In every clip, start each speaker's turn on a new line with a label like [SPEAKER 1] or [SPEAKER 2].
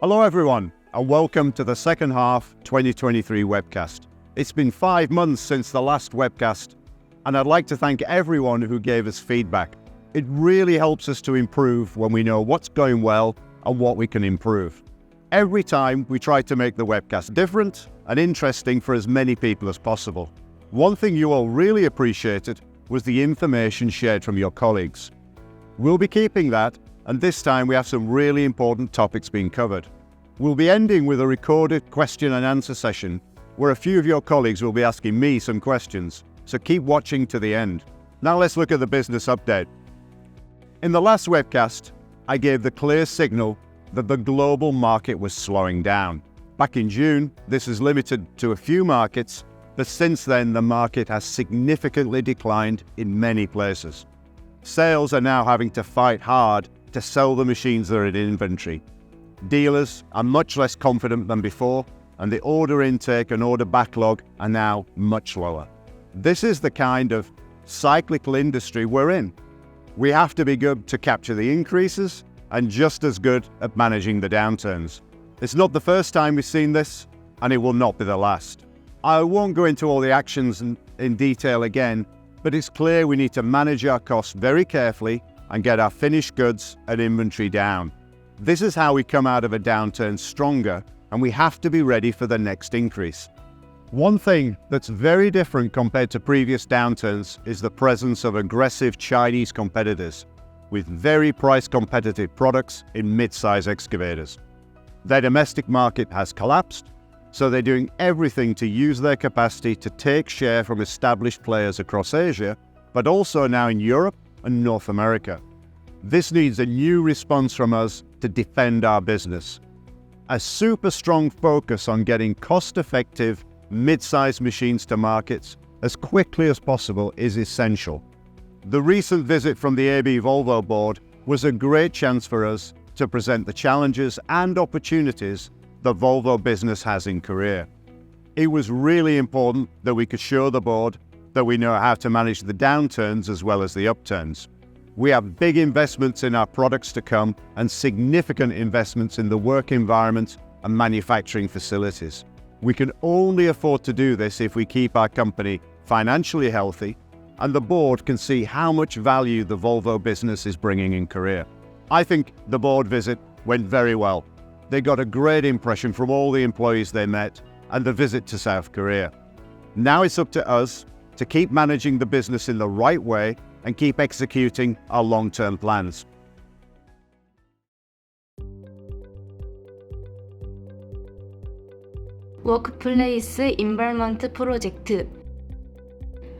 [SPEAKER 1] Hello everyone, and welcome to the second half 2023 webcast. It's been 5 months since the last webcast, and I'd like to thank everyone who gave us feedback. It really helps us to improve when we know what's going well and what we can improve. Every time we try to make the webcast different and interesting for as many people as possible. One thing you all really appreciated was the information shared from your colleagues. We'll be keeping that, and this time we have some really important topics being covered. We'll be ending with a recorded question and answer session where a few of your colleagues will be asking me some questions, so keep watching to the end. Now let's look at the business update. In the last webcast, I gave the clear signal that the global market was slowing down. Back in June, this is limited to a few markets, but since then the market has significantly declined in many places. Sales are now having to fight hard to sell the machines that are in inventory. Dealers are much less confident than before, and the order intake and order backlog are now much lower. This is the kind of cyclical industry we're in. We have to be good to capture the increases and just as good at managing the downturns. It's not the first time we've seen this, and it will not be the last. I won't go into all the actions in detail again, but it's clear we need to manage our costs very carefully and get our finished goods and inventory down. This is how we come out of a downturn stronger, and we have to be ready for the next increase. One thing that's very different compared to previous downturns is the presence of aggressive Chinese competitors with very price competitive products in mid-size excavators. Their domestic market has collapsed, so they're doing everything to use their capacity to take share from established players across Asia, but also now in Europe and North America. This needs a new response from us to defend our business. A super strong focus on getting cost-effective, mid-sized machines to markets as quickly as possible is essential. The recent visit from the AB Volvo board was a great chance for us to present the challenges and opportunities the Volvo business has in Korea. It was really important that we could show the board that we know how to manage the downturns as well as the upturns. We have big investments in our products to come and significant investments in the work environment and manufacturing facilities. We can only afford to do this if we keep our company financially healthy, and the board can see how much value the Volvo business is bringing in Korea. I think the board visit went very well. They got a great impression from all the employees they met and the visit to South Korea. Now it's up to us to keep managing the business in the right way and keep executing our long-term plans.
[SPEAKER 2] 워크플레이스 인벌먼트 프로젝트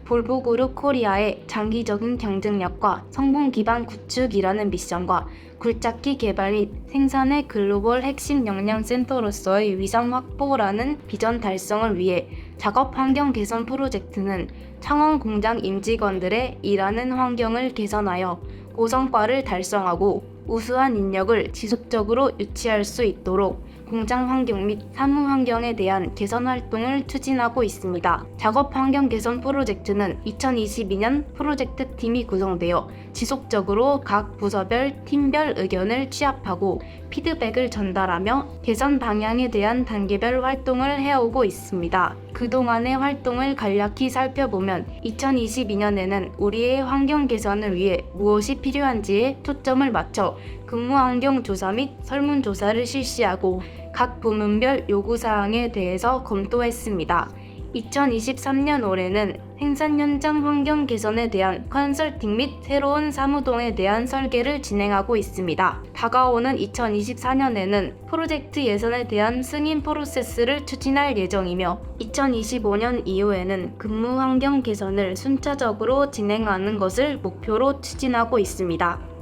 [SPEAKER 2] 볼보그룹 코리아의 장기적인 경쟁력과 성공 기반 구축이라는 미션과 굴착기 개발 및 생산의 글로벌 핵심 역량 센터로서의 위상 확보라는 비전 달성을 위해 작업 환경 개선 프로젝트는 창원 공장 임직원들의 일하는 환경을 개선하여 고성과를 달성하고 우수한 인력을 지속적으로 유치할 수 있도록 공장 환경 및 사무 환경에 대한 개선 활동을 추진하고 있습니다. 작업 환경 개선 프로젝트는 2022년 프로젝트 팀이 구성되어 지속적으로 각 부서별 팀별 의견을 취합하고 피드백을 전달하며 개선 방향에 대한 단계별 활동을 해오고 있습니다. 그동안의 활동을 간략히 살펴보면 2022년에는 우리의 환경 개선을 위해 무엇이 필요한지에 초점을 맞춰 근무 환경 조사 및 설문조사를 실시하고 각 부문별 요구사항에 대해서 검토했습니다. 2023년 올해는 생산 현장 환경 개선에 대한 컨설팅 및 새로운 사무동에 대한 설계를 진행하고 있습니다. 다가오는 2024년에는 프로젝트 예산에 대한 승인 프로세스를 추진할 예정이며 2025년 이후에는 근무 환경 개선을 순차적으로 진행하는 것을 목표로 추진하고 있습니다.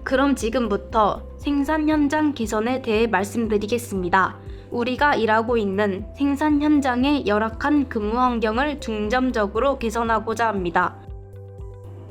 [SPEAKER 2] 그럼 지금부터 생산 현장 개선에 대해 말씀드리겠습니다. 우리가 일하고 있는 생산 현장의 열악한 근무 환경을 중점적으로 개선하고자 합니다.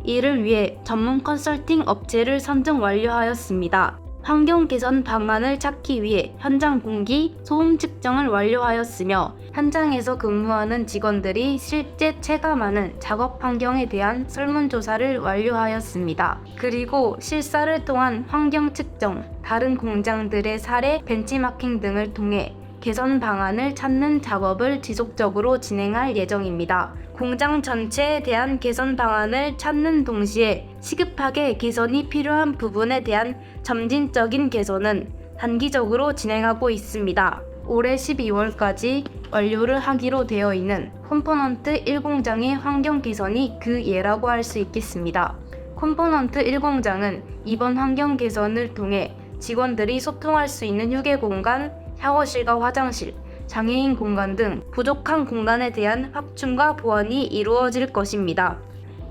[SPEAKER 2] 이를 위해 전문 컨설팅 업체를 선정 완료하였습니다. 환경 개선 방안을 찾기 위해 현장 공기, 소음 측정을 완료하였으며 현장에서 근무하는 직원들이 실제 체감하는 작업 환경에 대한 설문조사를 완료하였습니다. 그리고 실사를 통한 환경 측정, 다른 공장들의 사례 벤치마킹 등을 통해 개선 방안을 찾는 작업을 지속적으로 진행할 예정입니다. 공장 전체에 대한 개선 방안을 찾는 동시에 시급하게 개선이 필요한 부분에 대한 점진적인 개선은 단기적으로 진행하고 있습니다. 올해 12월까지 완료를 하기로 되어 있는 컴포넌트 1공장의 환경 개선이 그 예라고 할 수 있겠습니다. 컴포넌트 1공장은 이번 환경 개선을 통해 직원들이 소통할 수 있는 휴게 공간, 샤워실과 화장실, 장애인 공간 등 부족한 공간에 대한 확충과 보완이 이루어질 것입니다.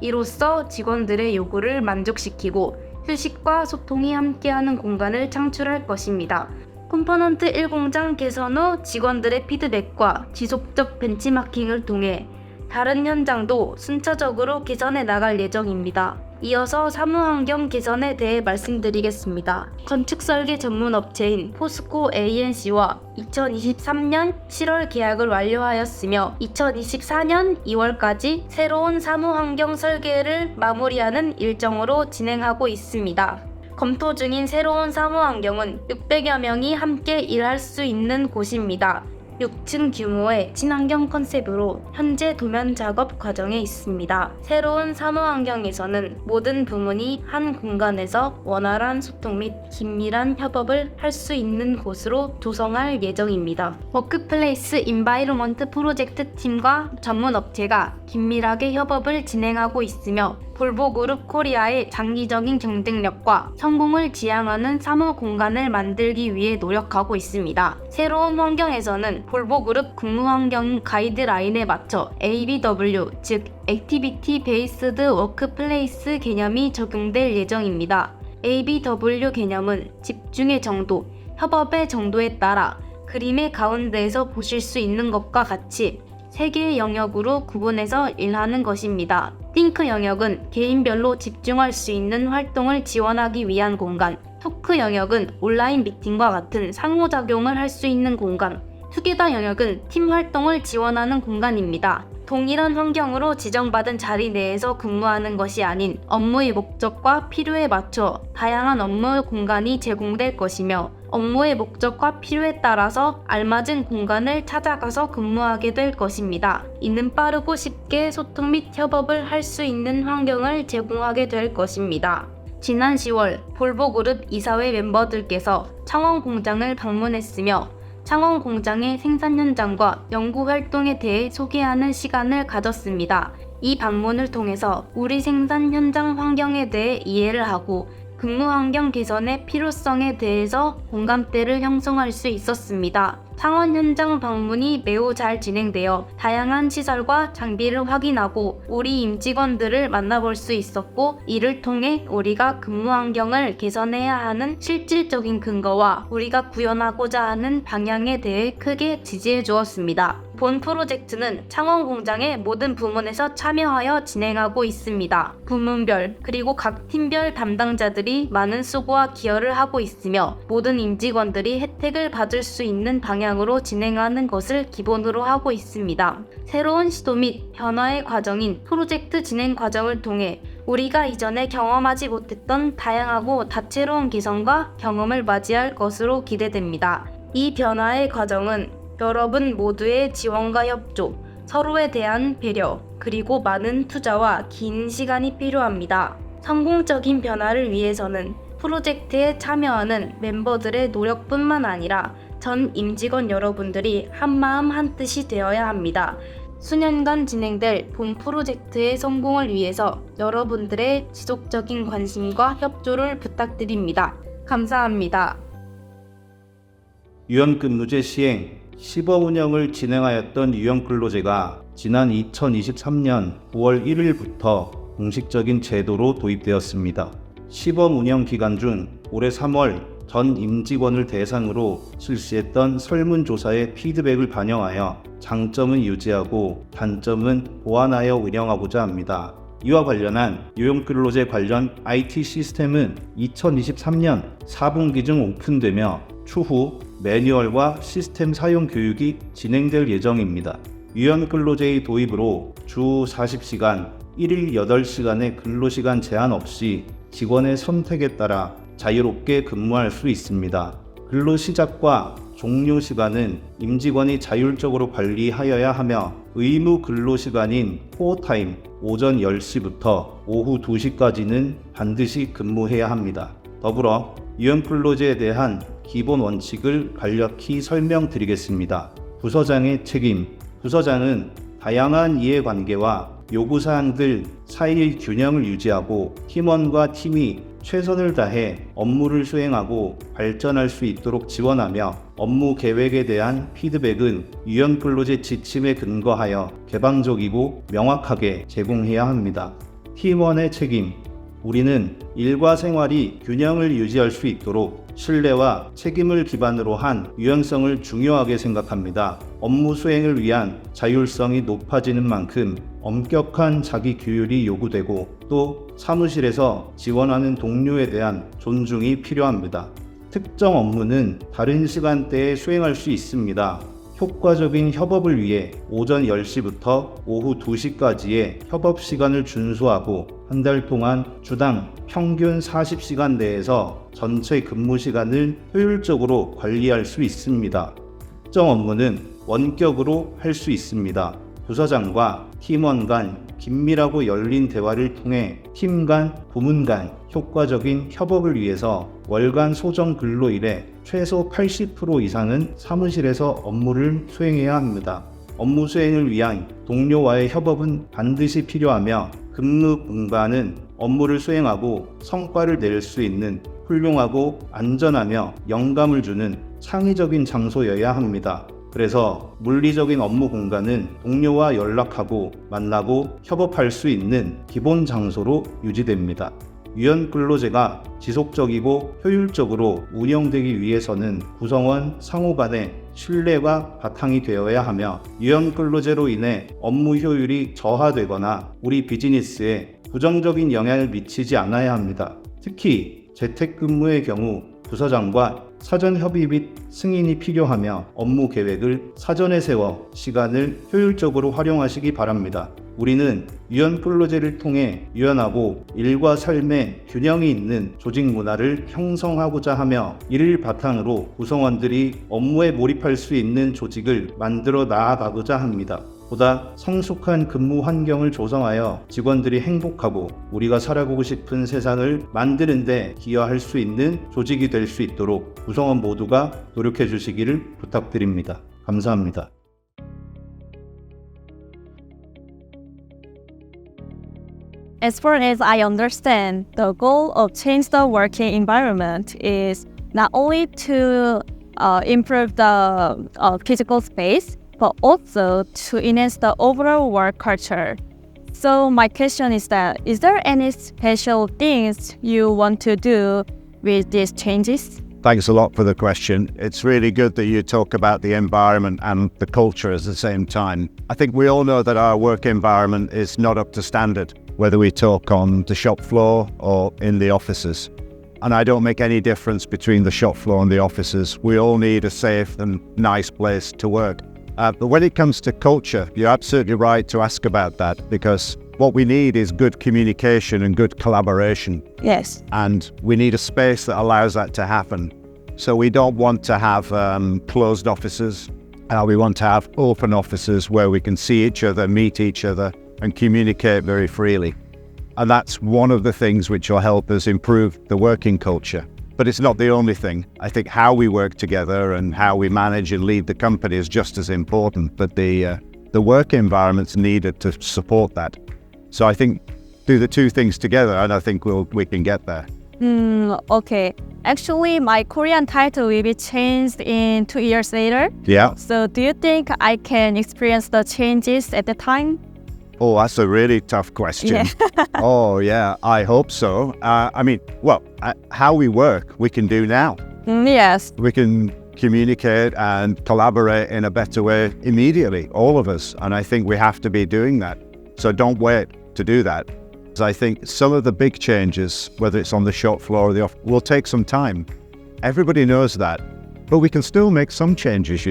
[SPEAKER 2] 이로써 직원들의 요구를 만족시키고 휴식과 소통이 함께하는 공간을 창출할 것입니다. 컴포넌트 1공장 개선 후 직원들의 피드백과 지속적 벤치마킹을 통해 다른 현장도 순차적으로 개선해 나갈 예정입니다. 이어서 사무환경 개선에 대해 말씀드리겠습니다. 건축설계 전문 업체인 포스코 ANC와 2023년 7월 계약을 완료하였으며 2024년 2월까지 새로운 사무환경 설계를 마무리하는 일정으로 진행하고 있습니다. 검토 중인 새로운 사무환경은 600여 명이 함께 일할 수 있는 곳입니다. 6층 규모의 친환경 컨셉으로 현재 도면 작업 과정에 있습니다. 새로운 사무 환경에서는 모든 부문이 한 공간에서 원활한 소통 및 긴밀한 협업을 할 수 있는 곳으로 조성할 예정입니다. 워크플레이스 인바이러먼트 프로젝트 팀과 전문 업체가 긴밀하게 협업을 진행하고 있으며 볼보그룹 코리아의 장기적인 경쟁력과 성공을 지향하는 사무 공간을 만들기 위해 노력하고 있습니다. 새로운 환경에서는 볼보그룹 근무 환경 가이드라인에 맞춰 ABW, 즉 액티비티 베이스드 워크플레이스 개념이 적용될 예정입니다. ABW 개념은 집중의 정도, 협업의 정도에 따라 그림의 가운데에서 보실 수 있는 것과 같이 3개의 영역으로 구분해서 일하는 것입니다. 띵크 영역은 개인별로 집중할 수 있는 활동을 지원하기 위한 공간, 토크 영역은 온라인 미팅과 같은 상호작용을 할 수 있는 공간, 투게더 영역은 팀 활동을 지원하는 공간입니다. 동일한 환경으로 지정받은 자리 내에서 근무하는 것이 아닌 업무의 목적과 필요에 맞춰 다양한 업무 공간이 제공될 것이며 업무의 목적과 필요에 따라서 알맞은 공간을 찾아가서 근무하게 될 것입니다. 이는 빠르고 쉽게 소통 및 협업을 할 수 있는 환경을 제공하게 될 것입니다. 지난 10월 볼보그룹 이사회 멤버들께서 창원 공장을 방문했으며 창원 공장의 생산 현장과 연구 활동에 대해 소개하는 시간을 가졌습니다. 이 방문을 통해서 우리 생산 현장 환경에 대해 이해를 하고 근무 환경 개선의 필요성에 대해서 공감대를 형성할 수 있었습니다. 창원 현장 방문이 매우 잘 진행되어 다양한 시설과 장비를 확인하고 우리 임직원들을 만나볼 수 있었고, 이를 통해 우리가 근무 환경을 개선해야 하는 실질적인 근거와 우리가 구현하고자 하는 방향에 대해 크게 지지해 주었습니다. 본 프로젝트는 창원 공장의 모든 부문에서 참여하여 진행하고 있습니다. 부문별 그리고 각 팀별 담당자들이 많은 수고와 기여를 하고 있으며 모든 임직원들이 혜택을 받을 수 있는 방향으로 진행하는 것을 기본으로 하고 있습니다. 새로운 시도 및 변화의 과정인 프로젝트 진행 과정을 통해 우리가 이전에 경험하지 못했던 다양하고 다채로운 개선과 경험을 맞이할 것으로 기대됩니다. 이 변화의 과정은 여러분 모두의 지원과 협조, 서로에 대한 배려, 그리고 많은 투자와 긴 시간이 필요합니다. 성공적인 변화를 위해서는 프로젝트에 참여하는 멤버들의 노력뿐만 아니라 전 임직원 여러분들이 한마음 한뜻이 되어야 합니다. 수년간 진행될 본 프로젝트의 성공을 위해서 여러분들의 지속적인 관심과 협조를 부탁드립니다. 감사합니다.
[SPEAKER 3] 유연근로제 시행, 시범 운영을 진행하였던 유연근로제가 지난 2023년 9월 1일부터 공식적인 제도로 도입되었습니다. 시범 운영 기간 중 올해 3월 전 임직원을 대상으로 실시했던 설문조사의 피드백을 반영하여 장점은 유지하고 단점은 보완하여 운영하고자 합니다. 이와 관련한 유형근로제 관련 IT 시스템은 2023년 4분기 중 오픈되며 추후 매뉴얼과 시스템 사용 교육이 진행될 예정입니다. 유형근로제의 도입으로 주 40시간, 1일 8시간의 근로시간 제한 없이 직원의 선택에 따라 자유롭게 근무할 수 있습니다. 근로 시작과 종료 시간은 임직원이 자율적으로 관리하여야 하며 의무 근로시간인 코어타임 오전 10시부터 오후 2시까지는 반드시 근무해야 합니다. 더불어 유형근로제에 대한 기본 원칙을 간략히 설명드리겠습니다. 부서장의 책임. 부서장은 다양한 이해관계와 요구사항들 사이의 균형을 유지하고 팀원과 팀이 최선을 다해 업무를 수행하고 발전할 수 있도록 지원하며 업무 계획에 대한 피드백은 유형근로제 지침에 근거하여 개방적이고 명확하게 제공해야 합니다. 팀원의 책임. 우리는 일과 생활이 균형을 유지할 수 있도록 신뢰와 책임을 기반으로 한 유연성을 중요하게 생각합니다. 업무 수행을 위한 자율성이 높아지는 만큼 엄격한 자기 규율이 요구되고 또 사무실에서 지원하는 동료에 대한 존중이 필요합니다. 특정 업무는 다른 시간대에 수행할 수 있습니다. 효과적인 협업을 위해 오전 10시부터 오후 2시까지의 협업 시간을 준수하고 한 달 동안 주당 평균 40시간 내에서 전체 근무 시간을 효율적으로 관리할 수 있습니다. 특정 업무는 원격으로 할 수 있습니다. 부서장과 팀원 간 긴밀하고 열린 대화를 통해 팀 간, 부문 간 효과적인 협업을 위해서 월간 소정 근로일의 최소 80% 이상은 사무실에서 업무를 수행해야 합니다. 업무 수행을 위한 동료와의 협업은 반드시 필요하며 근무 공간은 업무를 수행하고 성과를 낼 수 있는 훌륭하고 안전하며 영감을 주는 창의적인 장소여야 합니다. 그래서 물리적인 업무 공간은 동료와 연락하고 만나고 협업할 수 있는 기본 장소로 유지됩니다. 유형근로제가 지속적이고 효율적으로 운영되기 위해서는 구성원 상호 간의 신뢰가 바탕이 되어야 하며 유형근로제로 인해 업무 효율이 저하되거나 우리 비즈니스에 부정적인 영향을 미치지 않아야 합니다. 특히 재택근무의 경우 부서장과 사전 협의 및 승인이 필요하며 업무 계획을 사전에 세워 시간을 효율적으로 활용하시기 바랍니다. 우리는 유형근로제를 통해 유연하고 일과 삶의 균형이 있는 조직 문화를 형성하고자 하며 이를 바탕으로 구성원들이 업무에 몰입할 수 있는 조직을 만들어 나아가고자 합니다. 보다 성숙한 근무 환경을 조성하여 직원들이 행복하고 우리가 살아보고 싶은 세상을 만드는 데 기여할 수 있는 조직이 될 수 있도록 구성원 모두가 노력해 주시기를 부탁드립니다. 감사합니다.
[SPEAKER 4] As far as I understand, the goal of change the working environment is not only to improve the physical space, but also to enhance the overall work culture. So my question is that, is there any special things you want to do with these changes?
[SPEAKER 1] Thanks a lot for the question. It's really good that you talk about the environment and the culture at the same time. I think we all know that our work environment is not up to standard, whether we talk on the shop floor or in the offices. And I don't make any difference between the shop floor and the offices. We all need a safe and nice place to work. But when it comes to culture, you're absolutely right to ask about that, because what we need is good communication and good collaboration.
[SPEAKER 4] Yes.
[SPEAKER 1] And we need a space that allows that to happen. So we don't want to have closed offices. We want to have open offices where we can see each other, meet each other, and communicate very freely. And that's one of the things which will help us improve the working culture. But it's not the only thing. I think how we work together and how we manage and lead the company is just as important. But the work environment's needed to support that. So I think do the two things together, and I think we can get there.
[SPEAKER 4] Okay. Actually, my Korean title will be changed in 2 years later.
[SPEAKER 1] Yeah.
[SPEAKER 4] So do you think I can experience the changes at the time?
[SPEAKER 1] Oh, that's a really tough question.
[SPEAKER 4] Yeah.
[SPEAKER 1] Oh, yeah, I hope so. How we work, we can do now.
[SPEAKER 4] Yes.
[SPEAKER 1] We can communicate and collaborate in a better way immediately, all of us. And I think we have to be doing that. So don't wait to do that. I think some of the big changes, whether it's on the shop floor or the office, will take some time. Everybody knows that. But we can still make some changes,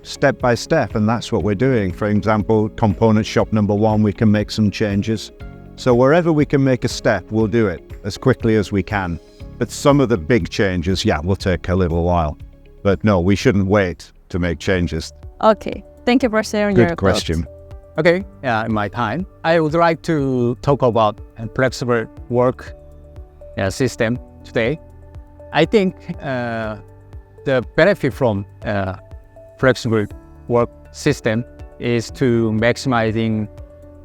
[SPEAKER 1] step by step, and that's what we're doing. For example, component shop number 1, we can make some changes. So wherever we can make a step, we'll do it as quickly as we can. But some of the big changes, will take a little while. But no, we shouldn't wait to make changes.
[SPEAKER 4] Okay, thank you for sharing your
[SPEAKER 1] Good question.
[SPEAKER 4] thoughts.
[SPEAKER 5] Okay, in my time, I would like to talk about a flexible work system today. I think the benefit from flexible work system is to maximizing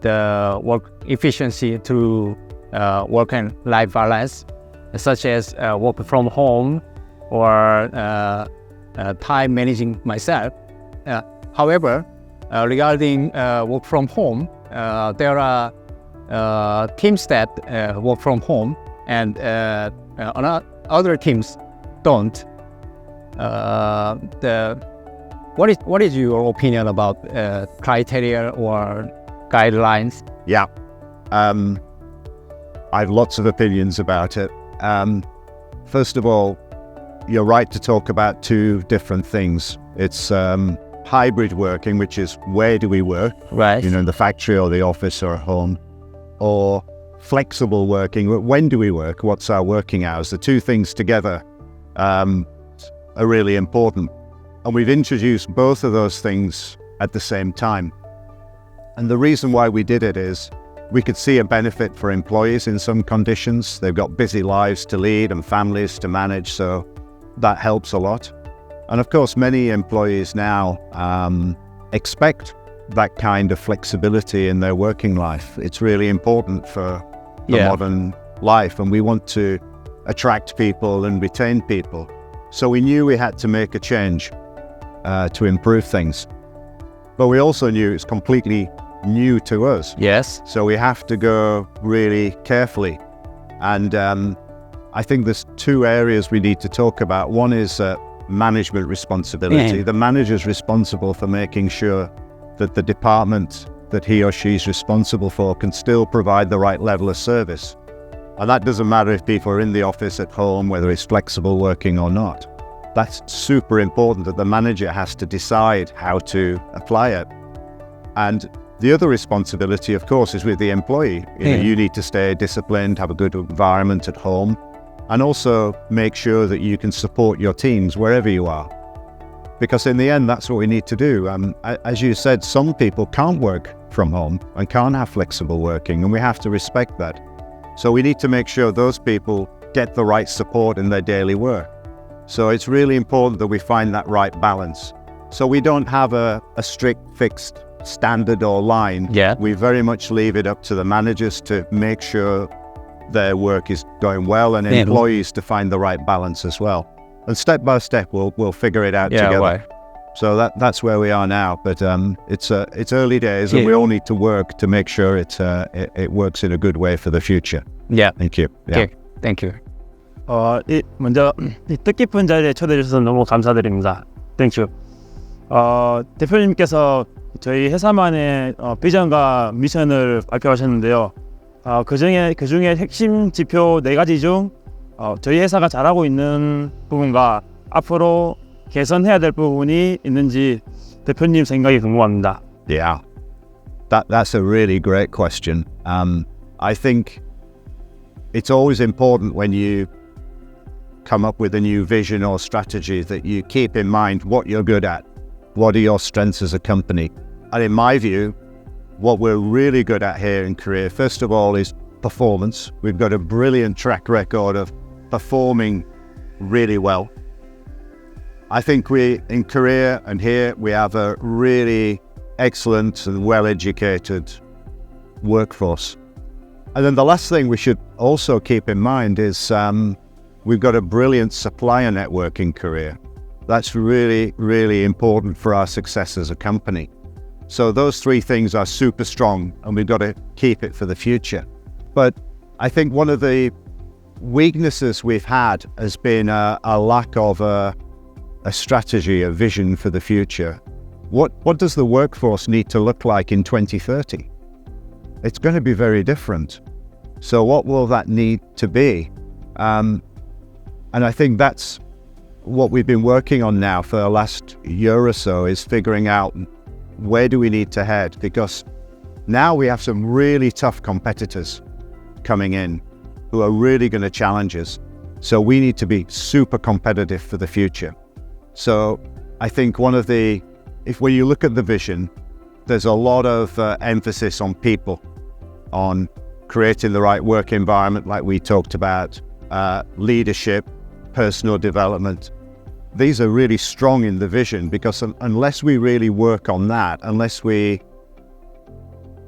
[SPEAKER 5] the work efficiency through work and life balance, such as work from home or time managing myself. However, regarding work from home, there are teams that work from home and other teams don't. What is your opinion about criteria or guidelines?
[SPEAKER 1] Yeah. I have lots of opinions about it. First of all, you're right to talk about two different things. It's hybrid working, which is where do we work?
[SPEAKER 5] Right.
[SPEAKER 1] In the factory or the office or at home. Or flexible working, when do we work? What's our working hours? The two things together are really important. And we've introduced both of those things at the same time. And the reason why we did it is we could see a benefit for employees in some conditions. They've got busy lives to lead and families to manage, so that helps a lot. And of course, many employees now expect that kind of flexibility in their working life. It's really important for the modern life, and we want to attract people and retain people. So we knew we had to make a change to improve things. But we also knew it's completely new to us.
[SPEAKER 5] Yes.
[SPEAKER 1] So we have to go really carefully. And I think there's two areas we need to talk about. One is management responsibility.
[SPEAKER 5] Yeah.
[SPEAKER 1] The manager's responsible for making sure that the department that he or she's responsible for can still provide the right level of service. And that doesn't matter if people are in the office, at home, whether it's flexible working or not. That's super important, that the manager has to decide how to apply it. And the other responsibility, of course, is with the employee. You need to stay disciplined, have a good environment at home, and also make sure that you can support your teams wherever you are. Because in the end, that's what we need to do. As you said, some people can't work from home and can't have flexible working, and we have to respect that. So we need to make sure those people get the right support in their daily work. So it's really important that we find that right balance. So we don't have a strict, fixed standard or line.
[SPEAKER 5] Yeah.
[SPEAKER 1] We very much leave it up to the managers to make sure their work is going well, and employees to find the right balance as well. And step by step, we'll figure it out together.
[SPEAKER 5] Right.
[SPEAKER 1] So that's where we are now. But it's early days, and we all need to work to make sure it works in a good way for the future.
[SPEAKER 5] Yeah.
[SPEAKER 1] Thank you.
[SPEAKER 5] Okay. Thank you.
[SPEAKER 6] 먼저 이 뜻깊은 자리에 초대해 주셔서 너무 감사드립니다. 땡큐. 대표님께서 저희 회사만의 비전과 미션을 발표하셨는데요. 그 중에 핵심 지표 4가지 중 저희 회사가 잘하고 있는 부분과 앞으로 개선해야 될 부분이 있는지 대표님 생각이 궁금합니다.
[SPEAKER 1] Yeah, that's a really great question. I think it's always important when you come up with a new vision or strategy that you keep in mind what you're good at, what are your strengths as a company. And in my view, what we're really good at here in Korea, first of all, is performance. We've got a brilliant track record of performing really well. I think in Korea and here, we have a really excellent and well-educated workforce. And then the last thing we should also keep in mind is we've got a brilliant supplier network in Korea. That's really, really important for our success as a company. So those three things are super strong, and we've got to keep it for the future. But I think one of the weaknesses we've had has been a lack of a strategy, a vision for the future. What does the workforce need to look like in 2030? It's going to be very different. So what will that need to be? And I think that's what we've been working on now for the last year or so, is figuring out where do we need to head, because now we have some really tough competitors coming in who are really going to challenge us. So we need to be super competitive for the future. So I think when you look at the vision, there's a lot of emphasis on people, on creating the right work environment like we talked about, leadership, personal development. These are really strong in the vision, because unless we really work on that, unless we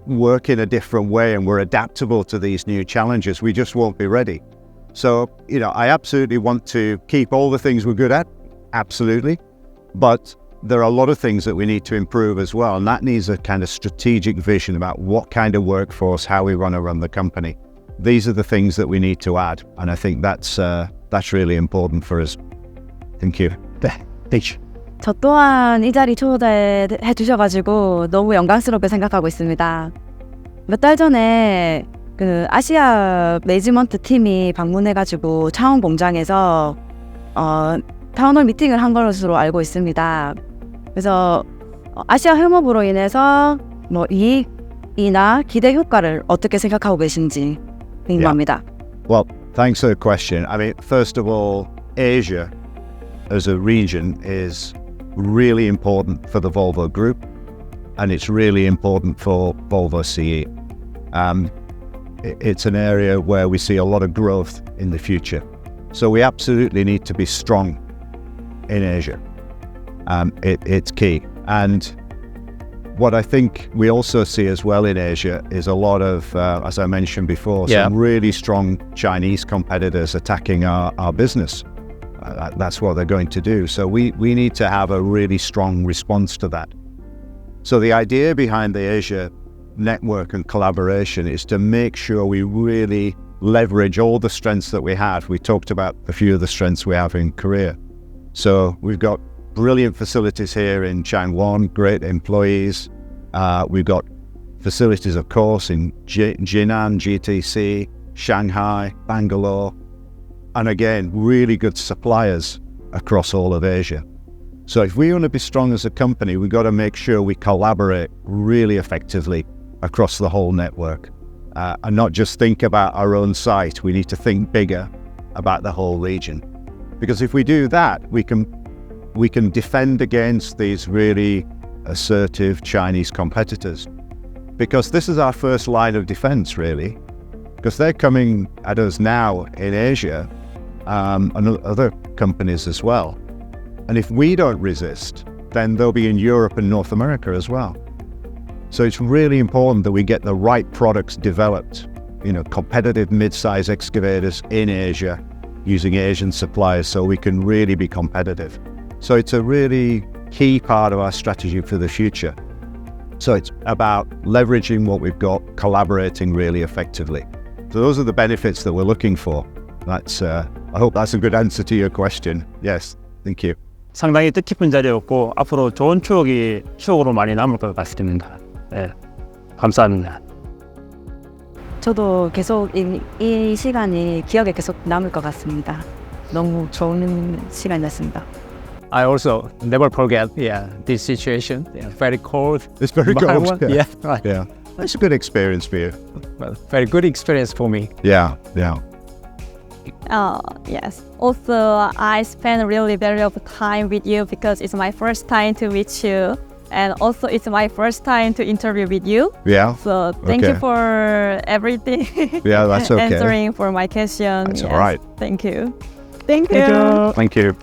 [SPEAKER 1] work in a different way and we're adaptable to these new challenges, we just won't be ready. So, I absolutely want to keep all the things we're good at, absolutely. But there are a lot of things that we need to improve as well. And that needs a kind of strategic vision about what kind of workforce, how we want to run the company. These are the things that we need to add. And I think that's really important for us. Thank you.
[SPEAKER 6] Thank you.
[SPEAKER 4] 저 또한 이 자리 초대해 주셔가지고 너무 영광스럽게 생각하고 있습니다. 몇 달 전에 그 아시아 매니지먼트 팀이 방문해가지고 차원 공장에서 타운홀 미팅을 한 것으로 알고 있습니다. 그래서 아시아 협업으로 인해서 뭐 이익이나 기대 효과를 어떻게 생각하고 계신지 궁금합니다.
[SPEAKER 1] Well, thanks for the question. I mean, first of all, Asia as a region is really important for the Volvo Group, and it's really important for Volvo CE. It's an area where we see a lot of growth in the future. So we absolutely need to be strong in Asia. It's key. And what I think we also see as well in Asia is a lot of, as I mentioned before, some really strong Chinese competitors attacking our business. That's what they're going to do. So we need to have a really strong response to that. So the idea behind the Asia network and collaboration is to make sure we really leverage all the strengths that we have. We talked about a few of the strengths we have in Korea. So we've got brilliant facilities here in Changwon, great employees. We've got facilities, of course, in Jinan, GTC, Shanghai, Bangalore, and again, really good suppliers across all of Asia. So if we want to be strong as a company, we've got to make sure we collaborate really effectively across the whole network, and not just think about our own site. We need to think bigger about the whole region. Because if we do that, we can defend against these really assertive Chinese competitors. Because this is our first line of defense, really. Because they're coming at us now in Asia, and other companies as well. And if we don't resist, then they'll be in Europe and North America as well. So it's really important that we get the right products developed, competitive mid-size excavators in Asia, using Asian suppliers, so we can really be competitive. So it's a really key part of our strategy for the future. So it's about leveraging what we've got, collaborating really effectively. So those are the benefits that we're looking for. I hope that's a good answer to your question. Yes, thank you.
[SPEAKER 6] 상당히 뜻깊은 자리였고 앞으로 좋은 추억으로 많이 남을 것 같습니다. 네, 감사합니다.
[SPEAKER 4] 저도 계속 이 시간이 기억에 계속 남을 것 같습니다. 너무 좋은 시간이었습니다.
[SPEAKER 5] I also never forget, this situation. Very cold.
[SPEAKER 1] It's very cold.
[SPEAKER 5] Yeah, right.
[SPEAKER 1] Yeah, that's a good experience for you.
[SPEAKER 5] Well, very good experience for me.
[SPEAKER 1] Yeah.
[SPEAKER 4] Yes. Also, I spent really valuable time with you because it's my first time to meet you. And also, it's my first time to interview with you.
[SPEAKER 1] Yeah.
[SPEAKER 4] So thank you for everything.
[SPEAKER 1] Yeah, that's okay.
[SPEAKER 4] Answering for my questions.
[SPEAKER 1] That's all right.
[SPEAKER 4] Thank you. Thank you.
[SPEAKER 1] Thank you.